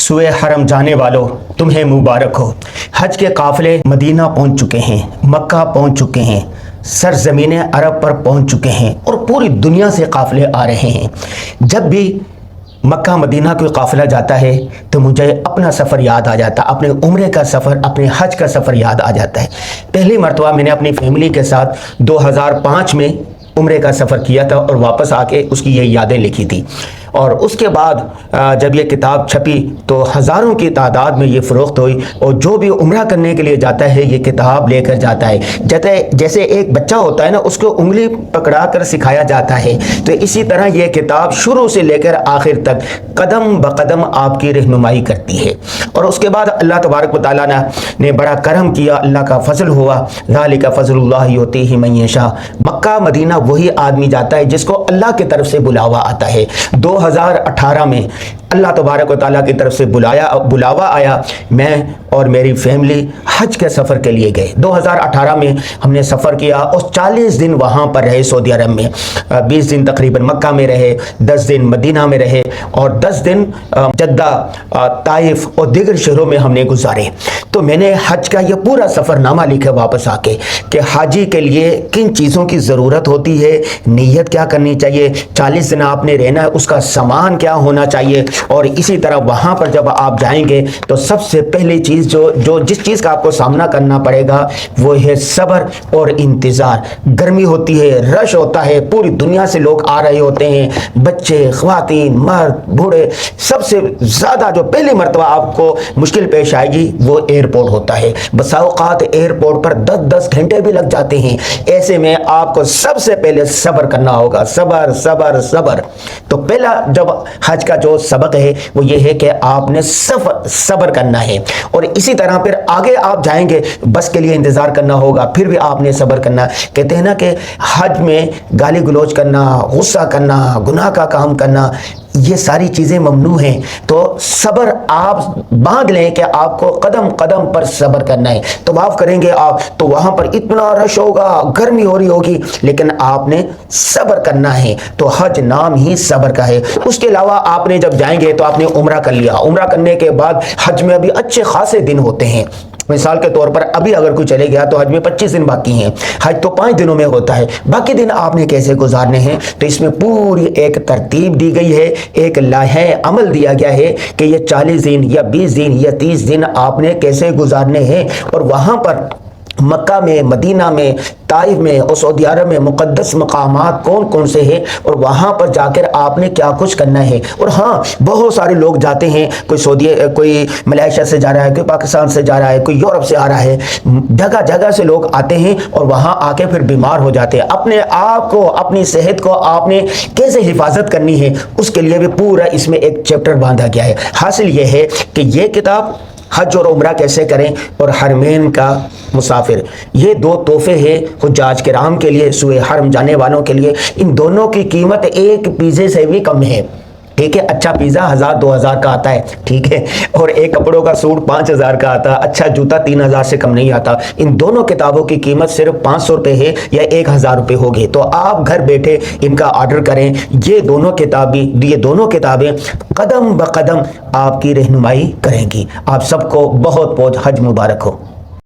سوئے حرم جانے والوں تمہیں مبارک ہو۔ حج کے قافلے مدینہ پہنچ چکے ہیں، مکہ پہنچ چکے ہیں، سرزمین عرب پر پہنچ چکے ہیں اور پوری دنیا سے قافلے آ رہے ہیں۔ جب بھی مکہ مدینہ کوئی قافلہ جاتا ہے تو مجھے اپنا سفر یاد آ جاتا، اپنے عمرے کا سفر، اپنے حج کا سفر یاد آ جاتا ہے۔ پہلی مرتبہ میں نے اپنی فیملی کے ساتھ 2005 میں عمرے کا سفر کیا تھا اور واپس آ کے اس کی یہ یادیں لکھی تھی، اور اس کے بعد جب یہ کتاب چھپی تو ہزاروں کی تعداد میں یہ فروخت ہوئی، اور جو بھی عمرہ کرنے کے لیے جاتا ہے یہ کتاب لے کر جاتا ہے۔ جیسے ایک بچہ ہوتا ہے نا، اس کو انگلی پکڑا کر سکھایا جاتا ہے، تو اسی طرح یہ کتاب شروع سے لے کر آخر تک قدم بقدم آپ کی رہنمائی کرتی ہے۔ اور اس کے بعد اللہ تبارک و تعالیٰ نے بڑا کرم کیا، اللہ کا فضل ہوا، ذالک فضل اللہ یؤتیہ من یشاء۔ مکہ مدینہ وہی آدمی جاتا ہے جس کو اللہ کی طرف سے بلاوا آتا ہے۔ 2018 میں اللہ تبارک و تعالیٰ کی طرف سے بلاوا آیا، میں اور میری فیملی حج کے سفر کے لیے گئے۔ 2018 میں ہم نے سفر کیا اور 40 دن وہاں پر رہے سعودی عرب میں، 20 دن تقریباً مکہ میں رہے، 10 دن مدینہ میں رہے اور 10 دن جدہ، طائف اور دیگر شہروں میں ہم نے گزارے۔ تو میں نے حج کا یہ پورا سفر نامہ لکھا واپس آ کے کہ حاجی کے لیے کن چیزوں کی ضرورت ہوتی ہے، نیت کیا کرنی چاہیے، 40 دن آپ نے رہنا ہے، اس کا سامان کیا ہونا چاہیے، اور اسی طرح وہاں پر جب آپ جائیں گے تو سب سے پہلی چیز جس چیز کا آپ کو سامنا کرنا پڑے گا وہ ہے صبر اور انتظار۔ گرمی ہوتی ہے، رش ہوتا ہے، پوری دنیا سے لوگ آ رہے ہوتے ہیں، بچے، خواتین، مرد، بوڑھے۔ سب سے زیادہ جو پہلی مرتبہ آپ کو مشکل پیش آئے گی وہ ایئرپورٹ ہوتا ہے۔ بسا اوقات ایئرپورٹ پر 10 گھنٹے بھی لگ جاتے ہیں۔ ایسے میں آپ کو سب سے پہلے صبر کرنا ہوگا، صبر صبر صبر۔ تو پہلا جب حج کا جو سبق ہے وہ یہ ہے کہ آپ نے صبر کرنا ہے، اور اسی طرح پھر آگے آپ جائیں گے، بس کے لیے انتظار کرنا ہوگا، پھر بھی آپ نے صبر کرنا۔ کہتے ہیں نا کہ حج میں گالی گلوچ کرنا، غصہ کرنا، گناہ کا کام کرنا، یہ ساری چیزیں ممنوع ہیں۔ تو صبر آپ باندھ لیں کہ آپ کو قدم قدم پر صبر کرنا ہے۔ تو معاف کریں گے آپ تو وہاں پر اتنا رش ہوگا، گرمی ہو رہی ہوگی، لیکن آپ نے صبر کرنا ہے۔ تو حج نام ہی صبر کا ہے۔ اس کے علاوہ آپ نے جب جائیں گے تو آپ نے عمرہ کر لیا، عمرہ کرنے کے بعد حج میں ابھی اچھے خاصے دن ہوتے ہیں۔ مثال کے طور پر ابھی اگر کوئی چلے گیا تو حج میں 25 دن باقی ہیں، حج تو 5 دنوں میں ہوتا ہے، باقی دن آپ نے کیسے گزارنے ہیں؟ تو اس میں پوری ایک ترتیب دی گئی ہے، ایک لائحہ عمل دیا گیا ہے کہ یہ 40 دن یا 20 دن یا 30 دن آپ نے کیسے گزارنے ہیں۔ اور وہاں پر مکہ میں، مدینہ میں، طائف میں اور سعودی عرب میں مقدس مقامات کون کون سے ہیں، اور وہاں پر جا کر آپ نے کیا کچھ کرنا ہے۔ اور ہاں، بہت سارے لوگ جاتے ہیں، کوئی ملائیشیا سے جا رہا ہے، کوئی پاکستان سے جا رہا ہے، کوئی یورپ سے آ رہا ہے، جگہ جگہ سے لوگ آتے ہیں اور وہاں آ کے پھر بیمار ہو جاتے ہیں۔ اپنے آپ کو، اپنی صحت کو آپ نے کیسے حفاظت کرنی ہے، اس کے لیے بھی پورا اس میں ایک چیپٹر باندھا گیا ہے۔ حاصل یہ ہے کہ یہ کتاب حج اور عمرہ کیسے کریں اور حرمین کا مسافر، یہ 2 تحفے ہیں حجاج کرام کے لیے، سوئے حرم جانے والوں کے لیے۔ ان دونوں کی قیمت ایک پیزے سے بھی کم ہے، ٹھیک ہے؟ اچھا پیزا 1000-2000 کا آتا ہے، ٹھیک ہے، اور ایک کپڑوں کا سوٹ 5000 کا آتا ہے، اچھا جوتا 3000 سے کم نہیں آتا۔ ان دونوں کتابوں کی قیمت صرف 500 روپے ہے یا 1000 روپے ہوگی۔ تو آپ گھر بیٹھے ان کا آرڈر کریں۔ یہ دونوں کتابیں قدم بقدم آپ کی رہنمائی کریں گی۔ آپ سب کو بہت بہت حج مبارک ہو۔